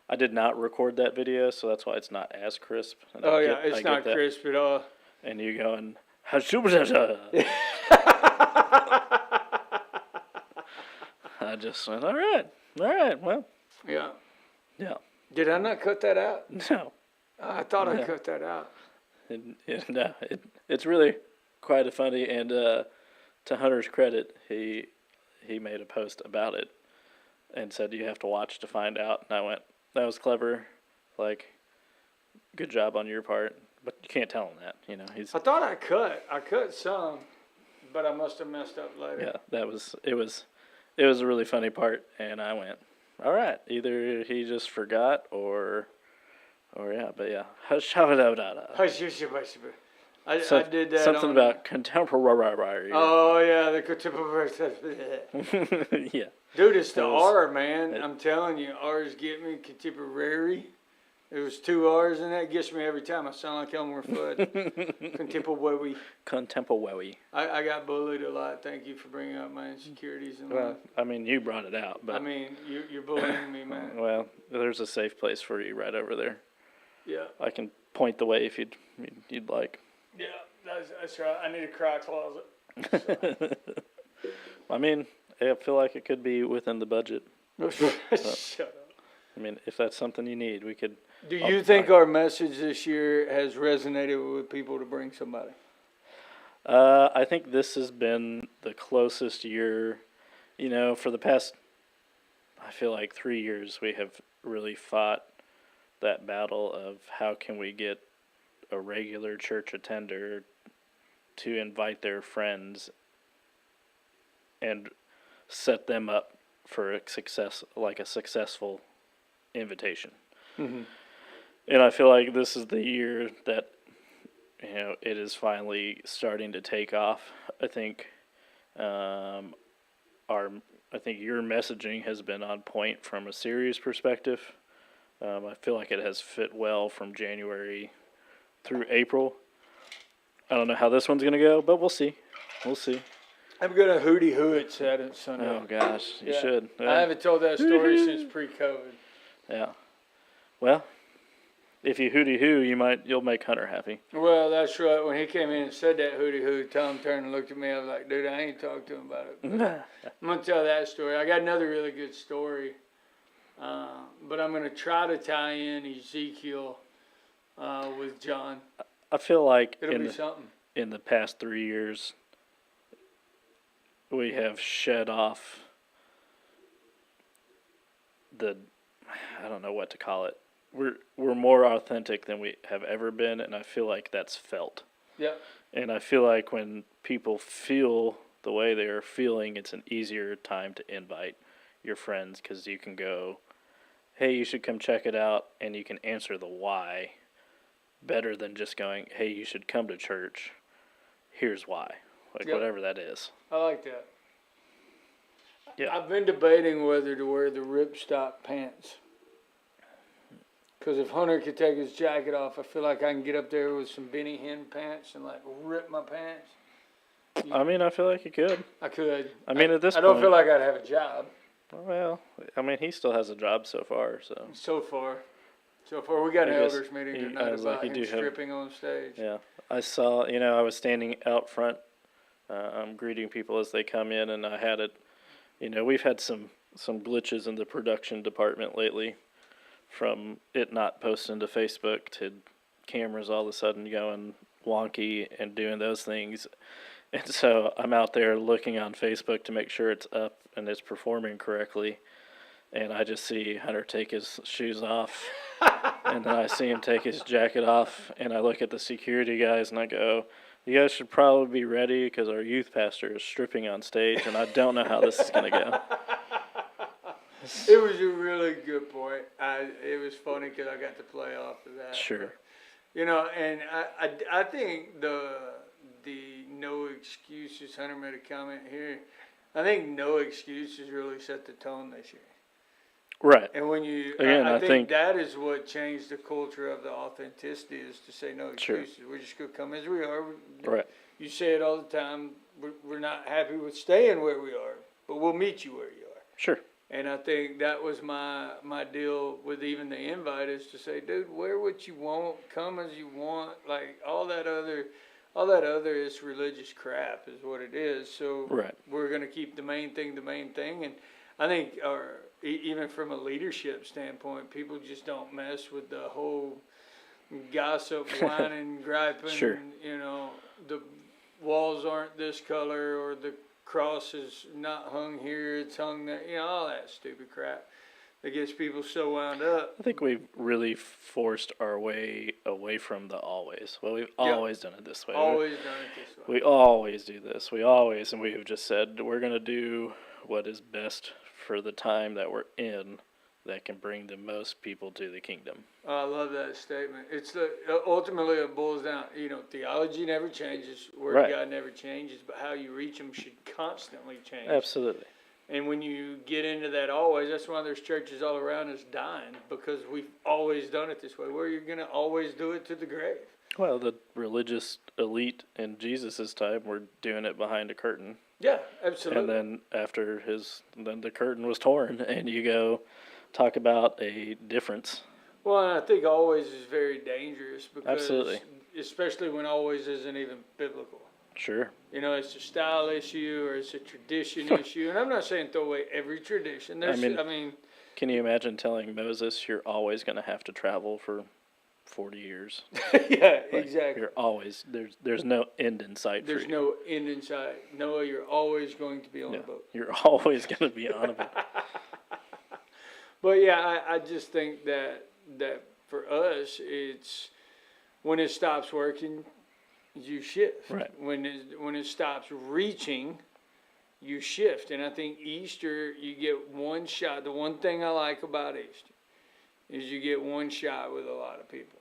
I did not record that video, so that's why it's not as crisp. And It's not crisp at all. And you going, I just went, all right, well. Yeah. Yeah. Did I not cut that out? No. I thought I cut that out. It's really quite funny, and to Hunter's credit, he made a post about it and said you have to watch to find out. And I went, that was clever, like, good job on your part. But you can't tell him that, you know. He's I thought I cut some, but I must have messed up later. yeah. It was a really funny part, and I went, all right, either he just forgot or yeah, but yeah. Hush, I did that. Something on, about contemporary. Oh yeah, the contemporary. Yeah. Dude, it's the It was- R, man. I'm telling you, R's get me contemporary. There was 2 R's in that. Gets me every time. I sound like Elmer Fudd. Contemporary. Contemporary. I got bullied a lot. Thank you for bringing up my insecurities in Well, life. I mean, you brought it out, but I mean, you're bullying me, man. well, there's a safe place for you right over there. Yeah, I can point the way if you'd like. yeah, that's right. I need a cry closet. I mean, I feel like it could be within the budget. Shut up. I mean, if that's something you need, we could. Do you think our message this year has resonated with people to bring somebody? I think this has been the closest year, you know, for the past, I feel like 3 years, we have really fought that battle of how can we get a regular church attender to invite their friends and set them up for a successful invitation. Mm-hmm. And I feel like this is the year that, you know, it is finally starting to take off. I think I think your messaging has been on point from a series perspective. I feel like it has fit well from January through April. I don't know how this one's going to go, but we'll see. We'll see. I'm gonna hootie hoo it Saturday, Sunday. Oh, gosh. You Yeah. should. I haven't told that story since pre-COVID. Yeah. Well, if you hootie hoo, you'll make Hunter happy. Well, that's right. When he came in and said that hootie hoo, Tom turned and looked at me. I was like, dude, I ain't talked to him about it. But I'm gonna tell that story. I got another really good story, but I'm gonna try to tie in Ezekiel with John. I feel like It'll be something. in the past 3 years, we have shed off I don't know what to call it. We're more authentic than we have ever been, and I feel like that's felt. Yep. And I feel like when people feel the way they are feeling, it's an easier time to invite your friends because you can go, hey, you should come check it out, and you can answer the why better than just going, hey, you should come to church. Here's why. Like, Yep. whatever that is. I like that. Yeah. I've been debating whether to wear the ripstop pants. Because if Hunter could take his jacket off, I feel like I can get up there with some Benny Hinn pants and like rip my pants. I mean, I feel like you could. I could. I mean, at this I don't point, feel like I'd have a job well, I mean, he still has a job so far, so. so far. We got an I guess elders meeting you- tonight I was like, about you him do have- stripping on stage. Yeah, I saw, you know, I was standing out front, greeting people as they come in, and I had it, you know, we've had some glitches in the production department lately, from it not posting to Facebook to cameras all of a sudden going wonky and doing those things. And so I'm out there looking on Facebook to make sure it's up and it's performing correctly. And I just see Hunter take his shoes off. And then I see him take his jacket off. And I look at the security guys and I go, you guys should probably be ready because our youth pastor is stripping on stage. And I don't know how this is going to go. It was a really good point. It was funny because I got to play off of that. Sure. You know, and I think the no excuses, Hunter made a comment here. I think no excuses really set the tone this year. Right. And when you, Again, I I think think- that is what changed the culture of the authenticity is to say no Sure. excuses. We're just going to come as we are. Right. You say it all the time. We're not happy with staying where we are, but we'll meet you where you are. Sure. And I think that was my deal with even the invite is to say, dude, wear what you want, come as you want, like all that other is religious crap is what it is. So Right. we're going to keep the main thing. And I think even from a leadership standpoint, people just don't mess with the whole gossip, whining, griping, Sure. you know, walls aren't this color, or the cross is not hung here, it's hung there, all that stupid crap that gets people so wound up. I think we've really forced our way away from the always. Well, we've Yeah. always done it this way. Always done it this way. We always do this. And we have just said we're going to do what is best for the time that we're in that can bring the most people to the kingdom. I love that statement. It's ultimately it boils down, theology never changes, Word Right. of God never changes, but how you reach them should constantly change. Absolutely. And when you get into that always, that's why there's churches all around us dying, because we've always done it this way. Where you're going to always do it to the grave. Well, the religious elite in Jesus' time were doing it behind a curtain. Yeah, absolutely. And then then the curtain was torn, and you go talk about a difference. Well, and I think always is very dangerous because, Absolutely. especially when always isn't even biblical. Sure. It's a style issue or it's a tradition issue. And I'm not saying throw away every tradition. I mean, can you imagine telling Moses you're always going to have to travel for 40 years? yeah, Like, exactly. You're always there's no end in sight. There's for you. no end in sight. Noah, you're always going to be on Yeah, a boat. you're always going to be on a boat. But yeah, I just think that for us, it's when it stops working, you shift. Right. When it stops reaching, you shift. And I think Easter, you get one shot. The one thing I like about Easter is you get one shot with a lot of people.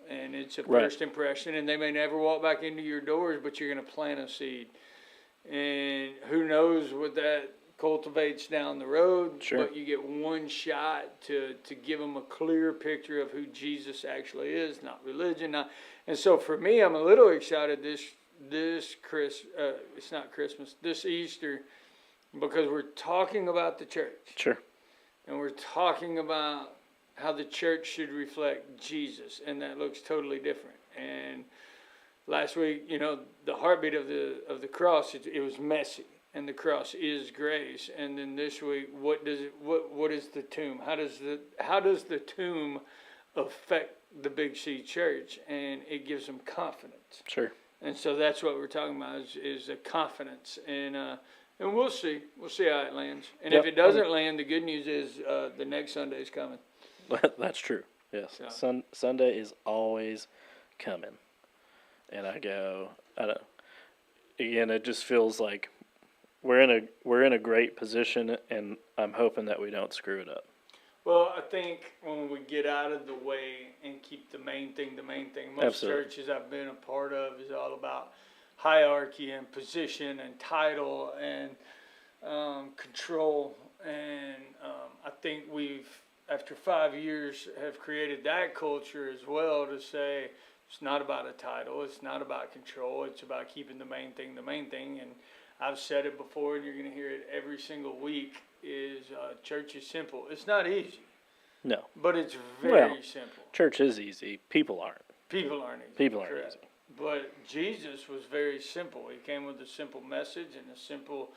And it's a Right. first impression, and they may never walk back into your doors, but you're going to plant a seed. And who knows what that cultivates down the road, Sure. but you get one shot to give them a clear picture of who Jesus actually is, not religion. And so for me, I'm a little excited this Easter, because we're talking about the church. Sure. And we're talking about how the church should reflect Jesus, and that looks totally different. And last week, the heartbeat of the cross, it was messy, and the cross is grace. And then this week, what is the tomb? How does the tomb affect the Big C church? And it gives them confidence. Sure. And so that's what we're talking about is a confidence. And we'll see how it lands. And Yep. if it doesn't land, the good news is the next Sunday is coming. That's true. Yes. So. Sunday is always coming. And I don't, again, it just feels like we're in a great position, and I'm hoping that we don't screw it up. Well, I think when we get out of the way and keep the main thing, most Absolutely. churches I've been a part of is all about hierarchy and position and title and control. And I think after 5 years, have created that culture as well to say it's not about a title, it's not about control, it's about keeping the main thing. And I've said it before, and you're going to hear it every single week, is church is simple. It's not easy, No. but it's very simple. Church is easy. People aren't. People aren't easy. People aren't correct. easy. But Jesus was very simple. He came with a simple message and a simple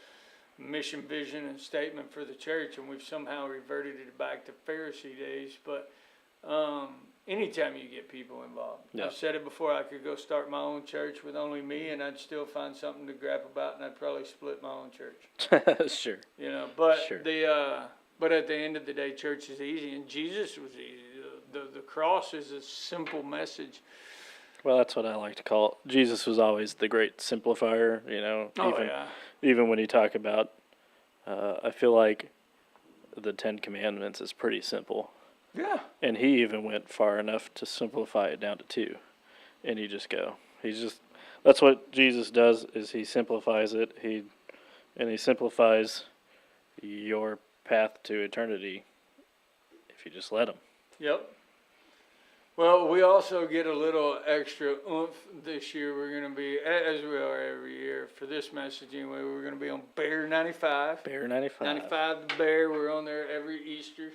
mission, vision, and statement for the church, and we've somehow reverted it back to Pharisee days. But anytime you get people involved, Yeah. I've said it before, I could go start my own church with only me, and I'd still find something to grab about, and I'd probably split my own church. Sure. But Sure. but at the end of the day, church is easy, and Jesus was easy. The cross is a simple message. Well, that's what I like to call it. Jesus was always the great simplifier, even when you talk about, I feel like the Ten Commandments is pretty simple. Yeah. And he even went far enough to simplify it down to 2. And you just go, that's what Jesus does, is he simplifies it. He simplifies your path to eternity if you just let him. Yep. Well, we also get a little extra oomph this year. We're going to be, as we are every year, for this message anyway, we're going to be on Bear 95. Bear 95. 95 the Bear. We're on there every Easter.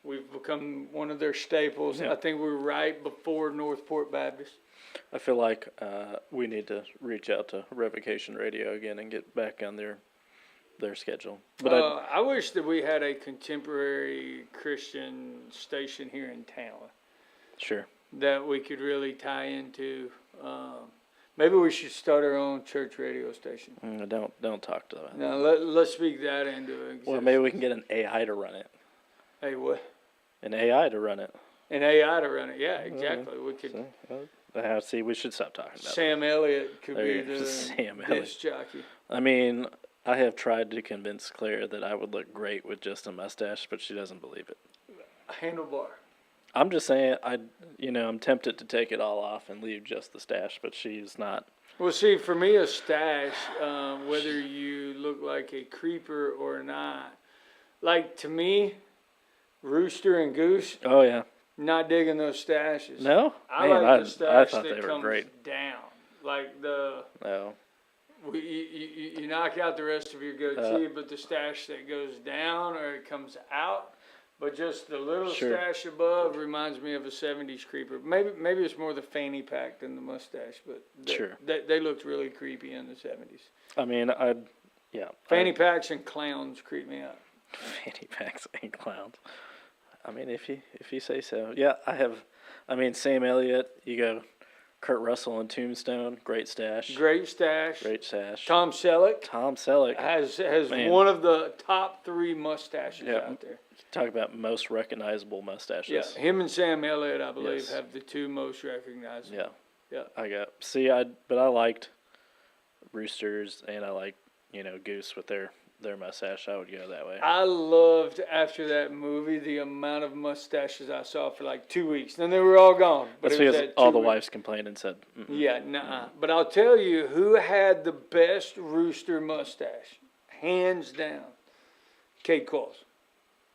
We've become one of their staples. Yeah. I think we're right before Northport Baptist. I feel like we need to reach out to Revocation Radio again and get back on their schedule. But I wish that we had a contemporary Christian station here in town sure. that we could really tie into. Maybe we should start our own church radio station. Don't talk to them. Now let's speak that into existence. Well, maybe we can get an AI to run it. Hey, what? An AI to run it. An AI to run it. Yeah, exactly. We could. See, we should stop talking about Sam Elliott could There be you go. the Sam Elliott. disc jockey. it. I mean, I have tried to convince Claire that I would look great with just a mustache, but she doesn't believe it. Handlebar. I'm just saying, I'm tempted to take it all off and leave just the stash, but she's not. Well, see, for me, a stash, whether you look like a creeper or not, like to me, Rooster and Goose, Oh yeah. not digging those stashes. No. I Man, like the I stash thought that they were comes great. down. Like the, No. you knock out the rest of your goatee, but the stash that goes down or it comes out, but just the little Sure. stash above reminds me of a 70s creeper. Maybe it's more the fanny pack than the mustache, but Sure. they looked really creepy in the 70s. I mean, Fanny packs and clowns creep me out. fanny packs and clowns. I mean, if you say so. Yeah, I have. I mean, Sam Elliott. You go, Kurt Russell and Tombstone. Great stash. Great stash. Great stash. Tom Selleck Tom Selleck. has Man. one of the top 3 mustaches Yeah. out there. Talk about most recognizable mustaches. Yeah, him and Sam Elliott, I believe, Yes. have the 2 most recognizable. Yeah. Yeah. But I liked Roosters and I liked, Goose with their mustache. I would go that way. I loved, after that movie, the amount of mustaches I saw for like 2 weeks. Then they were all gone. But That's it was because that all 2 the weeks. wives complained and said, mm-mm. Yeah, nuh-uh. But I'll tell you who had the best Rooster mustache, hands down. Kate Coles.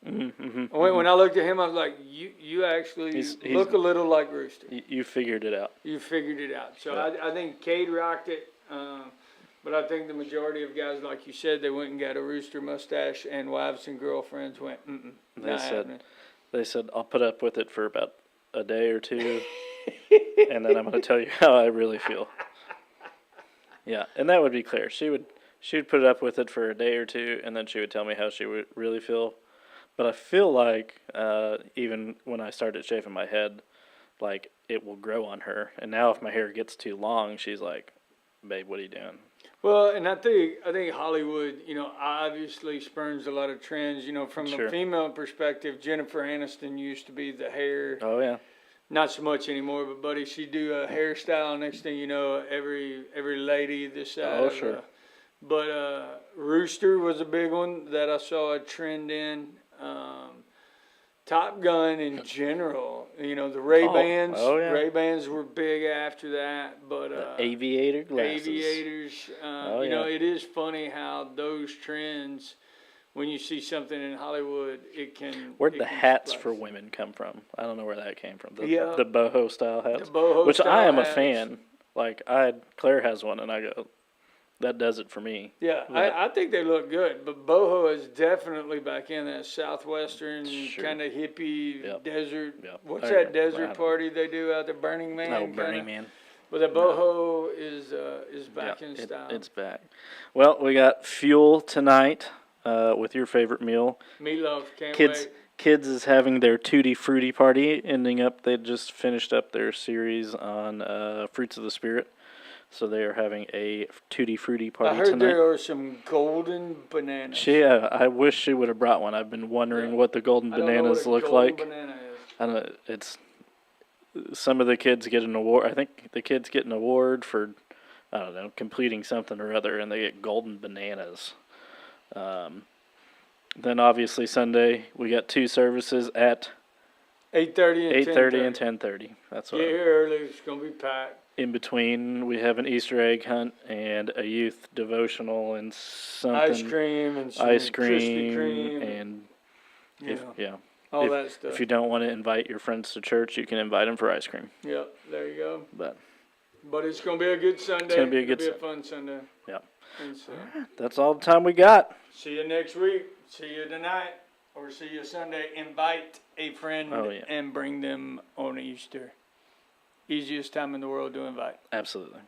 When I looked at him, I was like, you actually He's- look a little like Rooster. You figured it out. You figured it out. So Yeah. I think Cade rocked it. But I think the majority of guys, like you said, they went and got a Rooster mustache, and wives and girlfriends went, They said, I'll put up with it for about a day or two, and then I'm going to tell you how I really feel. Yeah, and that would be clear. She would put up with it for a day or two, and then she would tell me how she would really feel. But I feel like even when I started shaving my head, like it will grow on her. And now if my hair gets too long, she's like, "Babe, what are you doing?" Well, and I think Hollywood, obviously spurns a lot of trends. From Sure. the female perspective, Jennifer Aniston used to be the hair. Oh yeah. Not so much anymore, but buddy, she'd do a hairstyle. Next thing you know, every lady this side. Oh, sure. But Rooster was a big one that I saw a trend in. Top Gun in general, the Ray-Bans. oh, yeah. Ray-Bans were big after that, but Aviator glasses. aviators. yeah. It is funny how those trends, when you see something in Hollywood, it can. Where'd it the can hats splash. for women come from? I don't know where that came from. Yeah. The boho style hats, The boho which I style am a hats. fan. Like Claire has one, and I go, that does it for me. Yeah, But- I think they look good, but boho is definitely back in that southwestern Sure. kind of hippie Yep. desert. Yep. What's I that agree. desert Wow. party they do out there, Burning Man? No, kinda? Burning Man. But the boho is back Yeah, in style. It's back. Well, we got fuel tonight with your favorite meal. Meatloaf, can't Kids wait. Kids is having their Tutti Frutti party, ending up, they just finished up their series on Fruits of the Spirit. So they are having a Tutti Frutti party I heard tonight. there are some golden bananas. I wish she would have brought one. I've been wondering Yeah. what the golden I don't know what bananas a look golden like. banana is. I don't know. It's some of the kids get an award. I think the kids get an award for, I don't know, completing something or other, and they get golden bananas. Then obviously Sunday we got 2 services at 8:30 and 8:30 10:30. and 10:30. That's what. Get here early. It's gonna be packed. In between, we have an Easter egg hunt and a youth devotional and something. Ice cream and some Ice Krispy cream Kreme and yeah, all that stuff. if you don't want to invite your friends to church, you can invite them for ice cream. Yep, there you go. But It's gonna be a good Sunday. gonna be a good It'll be a fun Sunday. Yep. And so, that's all the time we got. see you next week. See you tonight, or see you Sunday. Invite a friend Oh, yeah. and bring them on Easter. Easiest time in the world to invite. Absolutely.